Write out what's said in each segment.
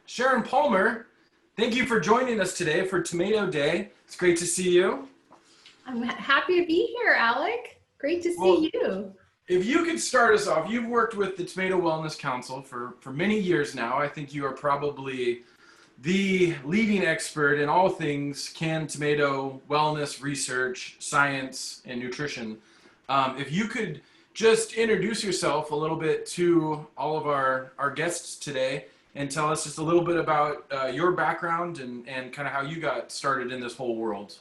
Sharon Palmer, thank you for joining us today for Tomato Day. It's great to see you. I'm happy to be here, Alec. Great to Well, see you. if you could start us off, you've worked with the Tomato Wellness Council for many years now. I think you are probably the leading expert in all things canned tomato wellness, research, science, and nutrition. If you could just introduce yourself a little bit to all of our guests today and tell us just a little bit about your background and kind of how you got started in this whole world.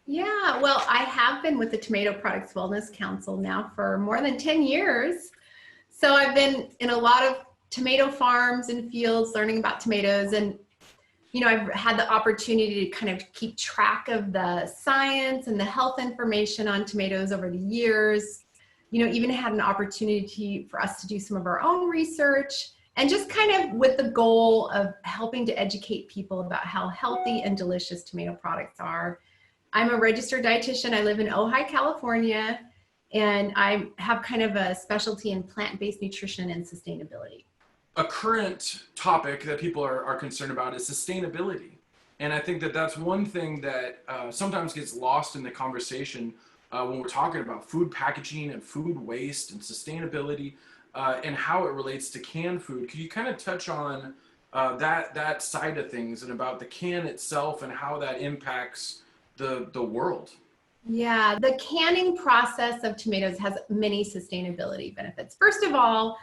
Yeah, well, I have been with the Tomato Products Wellness Council now for more than 10 years. So I've been in a lot of tomato farms and fields learning about tomatoes. And, I've had the opportunity to kind of keep track of the science and the health information on tomatoes over the years. Even had an opportunity for us to do some of our own research and just kind of with the goal of helping to educate people about how healthy and delicious tomato products are. I'm a registered dietitian. I live in Ojai, California, and I have kind of a specialty in plant-based nutrition and sustainability. A current topic that people are concerned about is sustainability. And I think that that's one thing that sometimes gets lost in the conversation when we're talking about food packaging and food waste and sustainability and how it relates to canned food. Could you kind of touch on that side of things and about the can itself and how that impacts the world? Yeah, the canning process of tomatoes has many sustainability benefits. First of all,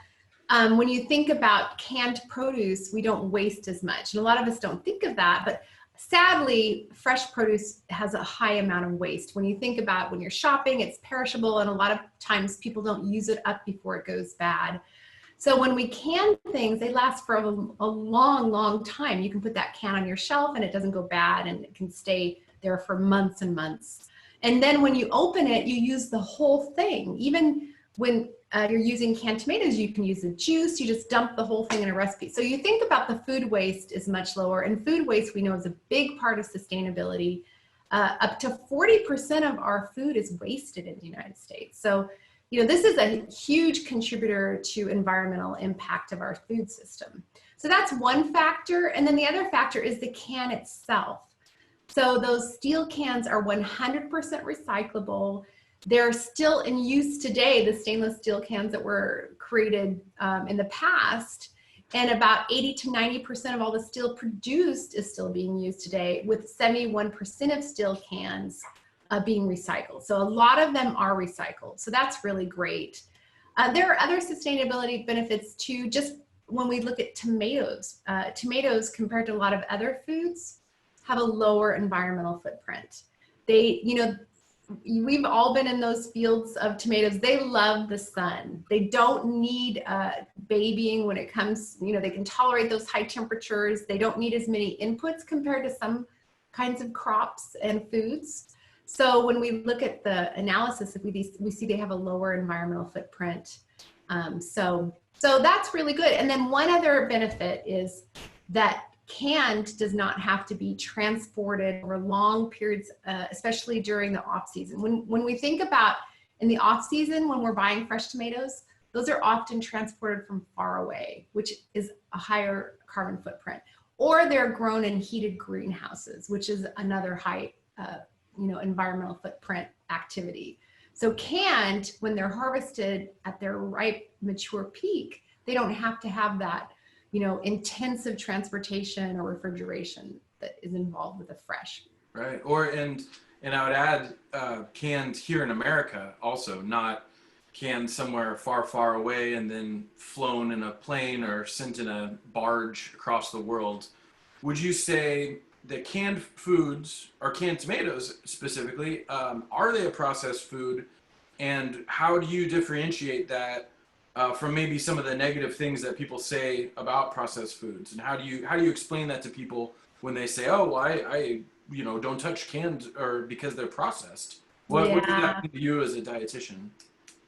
when you think about canned produce, we don't waste as much. And a lot of us don't think of that, but sadly, fresh produce has a high amount of waste. When you think about when you're shopping, it's perishable, and a lot of times people don't use it up before it goes bad. So when we can things, they last for a long, long time. You can put that can on your shelf and it doesn't go bad and it can stay there for months and months. And then when you open it, you use the whole thing. Even when you're using canned tomatoes, you can use the juice, you just dump the whole thing in a recipe. So you think about the food waste is much lower, and food waste we know is a big part of sustainability. Up to 40% of our food is wasted in the United States. So, this is a huge contributor to environmental impact of our food system. So that's one factor. And then the other factor is the can itself. So those steel cans are 100% recyclable. They're still in use today, the stainless steel cans that were created in the past. And about 80 to 90% of all the steel produced is still being used today, with 71% of steel cans being recycled. So a lot of them are recycled. So that's really great. There are other sustainability benefits too. Just when we look at tomatoes, tomatoes compared to a lot of other foods have a lower environmental footprint. We've all been in those fields of tomatoes. They love the sun. They don't need babying when it comes, they can tolerate those high temperatures. They don't need as many inputs compared to some kinds of crops and foods. So when we look at the analysis, we see they have a lower environmental footprint. So that's really good. And then one other benefit is that canned does not have to be transported over long periods, especially during the off season. When we think about in the off season, when we're buying fresh tomatoes, those are often transported from far away, which is a higher carbon footprint, or they're grown in heated greenhouses, which is another high, environmental footprint activity. So canned, when they're harvested at their ripe, mature peak, they don't have to have that intensive transportation or refrigeration that is involved with the fresh. Right. And I would add canned here in America also, not canned somewhere far, far away and then flown in a plane or sent in a barge across the world. Would you say that canned foods, or canned tomatoes specifically, are they a processed food? And how do you differentiate that from maybe some of the negative things that people say about processed foods? And how do you explain that to people when they say, oh, well, I don't touch canned or because they're processed? What does that mean to you as a dietitian?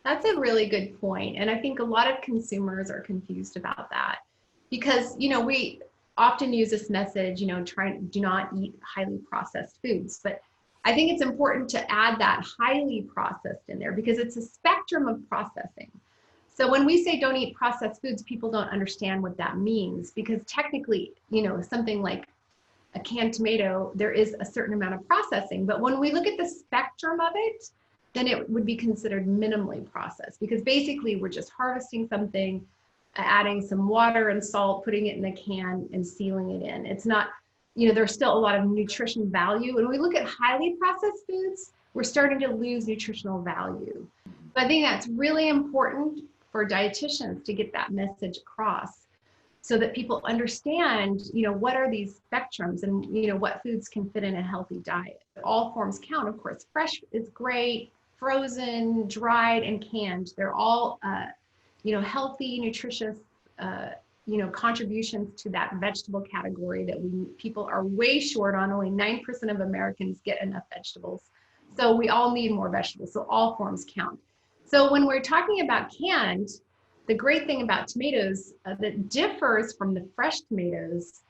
That's a really good point. And I think a lot of consumers are confused about that because, we often use this message, do not eat highly processed foods. But I think it's important to add that highly processed in there because it's a spectrum of processing. So when we say don't eat processed foods, people don't understand what that means, because technically, something like a canned tomato, there is a certain amount of processing. But when we look at the spectrum of it, then it would be considered minimally processed, because basically we're just harvesting something, adding some water and salt, putting it in a can and sealing it in. It's not, there's still a lot of nutrition value. When we look at highly processed foods, we're starting to lose nutritional value. But I think that's really important for dietitians to get that message across, so that people understand, what are these spectrums, and, what foods can fit in a healthy diet. All forms count, of course. Fresh is great, frozen, dried, and canned. They're all, healthy, nutritious, contributions to that vegetable category that people are way short on. Only 9% of Americans get enough vegetables. So we all need more vegetables. So all forms count. So when we're talking about canned, the great thing about tomatoes that differs from the fresh tomatoes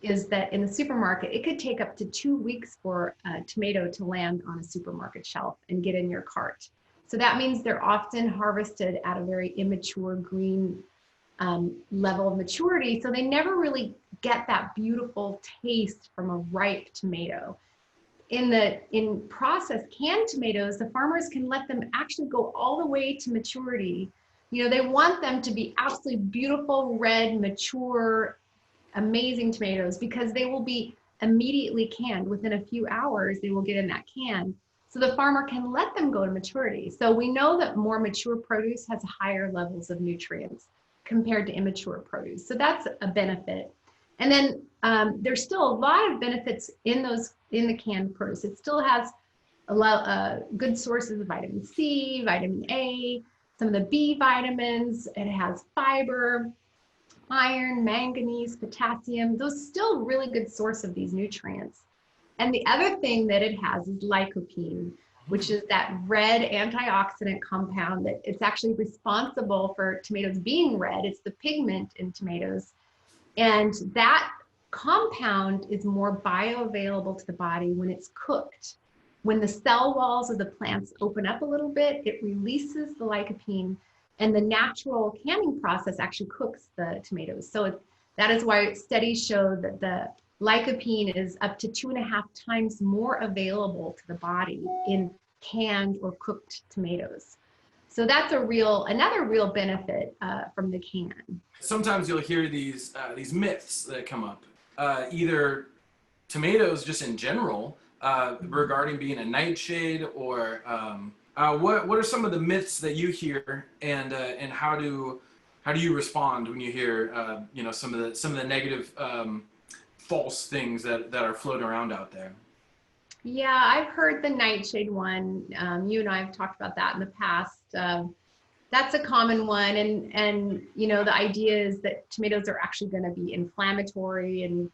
is that in the supermarket, it could take up to 2 weeks for a tomato to land on a supermarket shelf and get in your cart. So that means they're often harvested at a very immature green level of maturity. So they never really get that beautiful taste from a ripe tomato. In processed canned tomatoes, the farmers can let them actually go all the way to maturity. They want them to be absolutely beautiful, red, mature, amazing tomatoes, because they will be immediately canned. Within a few hours, they will get in that can. So the farmer can let them go to maturity. So we know that more mature produce has higher levels of nutrients compared to immature produce. So that's a benefit. And then there's still a lot of benefits in the canned produce. It still has a lot good sources of vitamin C, vitamin A, some of the B vitamins. It has fiber, iron, manganese, potassium. Those still really good source of these nutrients. And the other thing that it has is lycopene, which is that red antioxidant compound that it's actually responsible for tomatoes being red. It's the pigment in tomatoes. And that compound is more bioavailable to the body when it's cooked. When the cell walls of the plants open up a little bit, it releases the lycopene, and the natural canning process actually cooks the tomatoes. So that is why studies show that the lycopene is up to 2.5 times more available to the body in canned or cooked tomatoes. So that's another real benefit from the can. Sometimes you'll hear these myths that come up, either tomatoes just in general, regarding being a nightshade, or what are some of the myths that you hear, and how do you respond when you hear some of the negative false things that are floating around out there? Yeah, I've heard the nightshade one. You and I have talked about that in the past. That's a common one, and the idea is that tomatoes are actually going to be inflammatory and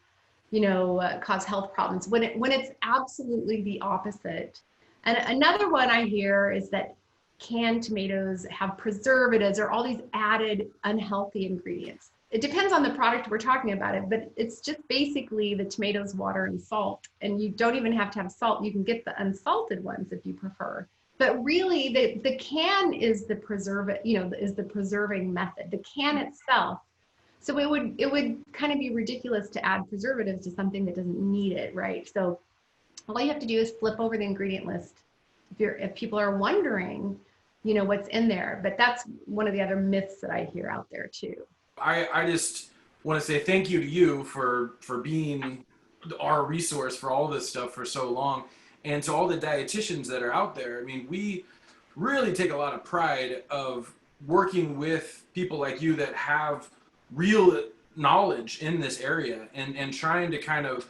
cause health problems, when it's absolutely the opposite. And another one I hear is that canned tomatoes have preservatives or all these added unhealthy ingredients. It depends on the product we're talking about it, but it's just basically the tomatoes, water, and salt. And you don't even have to have salt. You can get the unsalted ones if you prefer. But really, the can is the preserving method. The can itself. So it would kind of be ridiculous to add preservatives to something that doesn't need it, right? So all you have to do is flip over the ingredient list if people are wondering, what's in there. But that's one of the other myths that I hear out there too. I just want to say thank you to you for being our resource for all this stuff for so long, and to all the dietitians that are out there. I mean, we really take a lot of pride of working with people like you that have real knowledge in this area, and trying to kind of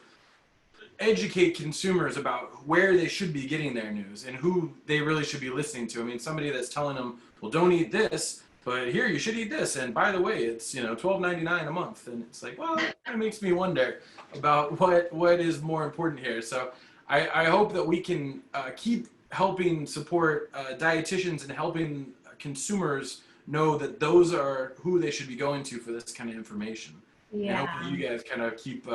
educate consumers about where they should be getting their news and who they really should be listening to. I mean, somebody that's telling them, well, don't eat this, but here, you should eat this. And by the way, it's, $12.99 a month. And it's like, well, it kind of makes me wonder about what is more important here. So I hope that we can keep helping support dietitians and helping consumers know that those are who they should be going to for this kind of information. Yeah. And hopefully you guys kind of keep,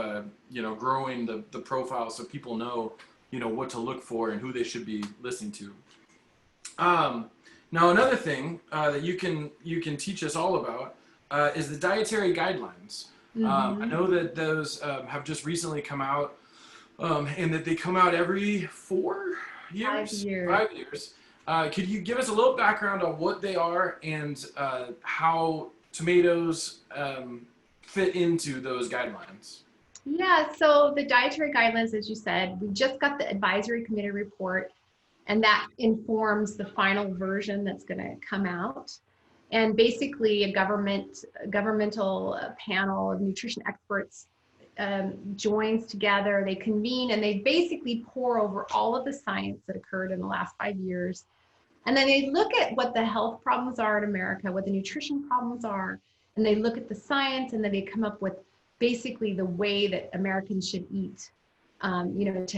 growing the profile so people know, what to look for and who they should be listening to. Now, another thing that you can teach us all about is the dietary guidelines. I know that those have just recently come out, and that they come out every 4 years, 5 years. 5 years. Could you give us a little background on what they are and how tomatoes fit into those guidelines? Yeah, so the dietary guidelines, as you said, we just got the advisory committee report, and that informs the final version that's going to come out. And basically, a governmental panel of nutrition experts joins together. They convene and they basically pore over all of the science that occurred in the last 5 years. And then they look at what the health problems are in America, what the nutrition problems are, and they look at the science, and then they come up with basically the way that Americans should eat, to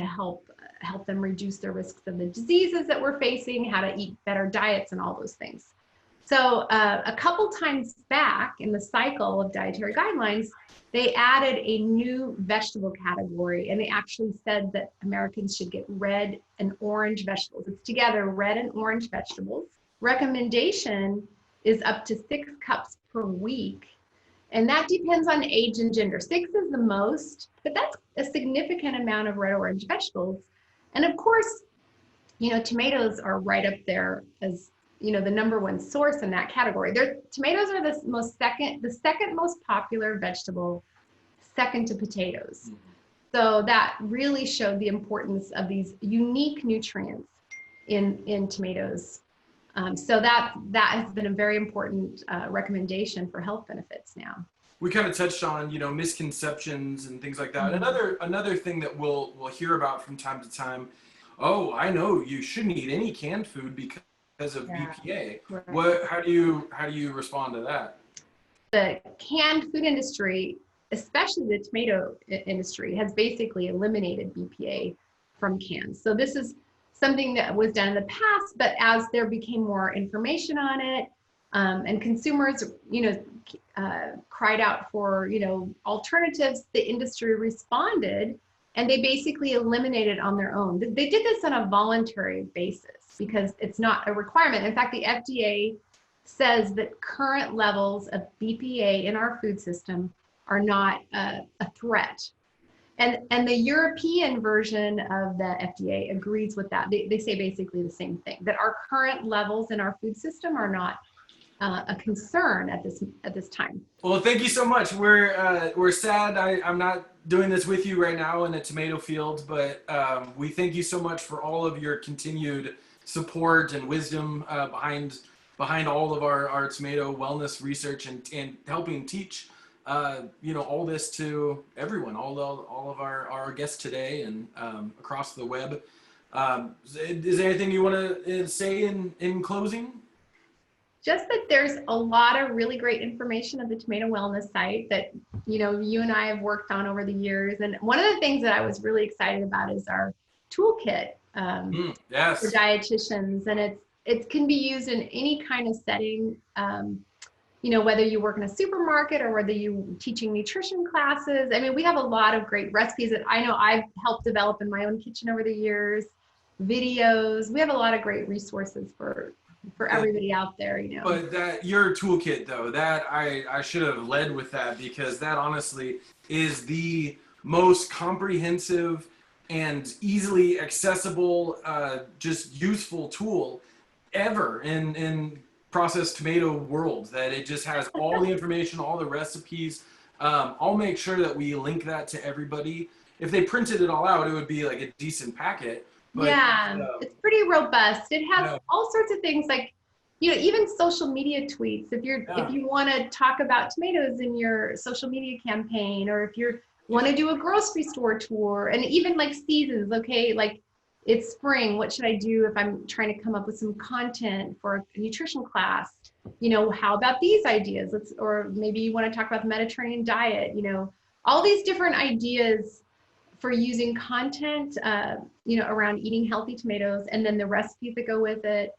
help them reduce their risks of the diseases that we're facing, how to eat better diets, and all those things. So a couple times back in the cycle of dietary guidelines, they added a new vegetable category, and they actually said that Americans should get red and orange vegetables. It's together, red and orange vegetables. Recommendation is up to 6 cups per week. And that depends on age and gender. 6 is the most, but that's a significant amount of red orange vegetables. And of course, tomatoes are right up there as, the #1 source in that category. Tomatoes are the second most popular vegetable, second to potatoes. So that really showed the importance of these unique nutrients in tomatoes. So that has been a very important recommendation for health benefits now. We kind of touched on, misconceptions and things like that. Another thing that we'll hear about from time to time. Oh, I know you shouldn't eat any canned food because of BPA. Right. How do you respond to that? The canned food industry, especially the tomato industry, has basically eliminated BPA from cans. So this is something that was done in the past, but as there became more information on it, and consumers, cried out for, alternatives, the industry responded, and they basically eliminated on their own. They did this on a voluntary basis because it's not a requirement. In fact, the FDA says that current levels of BPA in our food system are not a threat. And the European version of the FDA agrees with that. They say basically the same thing, that our current levels in our food system are not a concern at this time. Well, thank you so much. We're sad I'm not doing this with you right now in a tomato field, but we thank you so much for all of your continued support and wisdom behind all of our tomato wellness research and helping teach all this to everyone, all of our guests today and across the web. Is there anything you want to say in closing? Just that there's a lot of really great information at the Tomato Wellness site that you and I have worked on over the years. And one of the things that I was really excited about is our toolkit yes. for dietitians, and it can be used in any kind of setting. Whether you work in a supermarket or whether you're teaching nutrition classes. I mean, we have a lot of great recipes that I know I've helped develop in my own kitchen over the years, videos. We have a lot of great resources for everybody out there, But that your toolkit, though, that I should have led with that, because that honestly is the most comprehensive and easily accessible, just useful tool ever in processed tomato world. That it just has all the information, all the recipes. I'll make sure that we link that to everybody. If they printed it all out, it would be like a decent packet. But, it's pretty robust. It has all sorts of things like, even social media tweets. If you want to talk about tomatoes in your social media campaign, or if you want to do a grocery store tour, and even like seasons, okay, like it's spring, what should I do if I'm trying to come up with some content for a nutrition class? How about these ideas? Or maybe you want to talk about the Mediterranean diet, all these different ideas for using content, around eating healthy tomatoes, and then the recipes that go with it,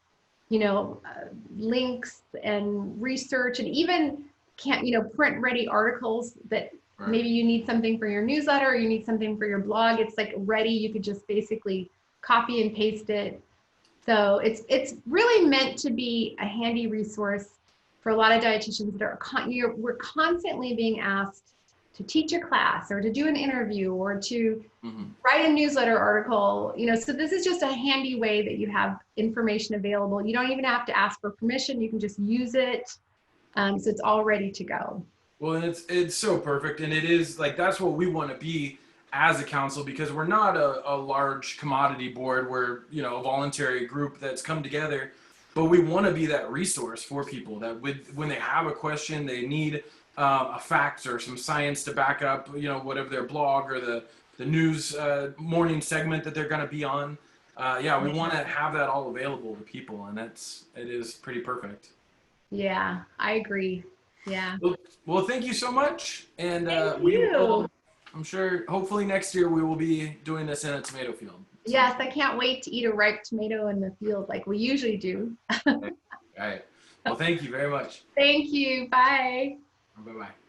links and research, and even print ready articles that maybe you need something for your newsletter, or you need something for your blog. It's like ready. You could just basically copy and paste it, So it's really meant to be a handy resource for a lot of dietitians that are we're constantly being asked to teach a class or to do an interview or to write a newsletter article, so this is just a handy way that you have information available. You don't even have to ask for permission. You can just use it. So it's all ready to go. Well, and it's so perfect, and it is like that's what we want to be as a council, because we're not a large commodity board. We're a voluntary group that's come together, but we want to be that resource for people that when they have a question, they need a fact or some science to back up whatever their blog or the news morning segment that they're going to be on. We want to have that all available to people, and it is pretty perfect. Yeah, I agree. Yeah. Well, thank you so much. And Thank we you. will, I'm sure, hopefully next year we will be doing this in a tomato field. Yes, I can't wait to eat a ripe tomato in the field like we usually do. All right. Well, thank you very much. Thank you. Bye. Bye-bye.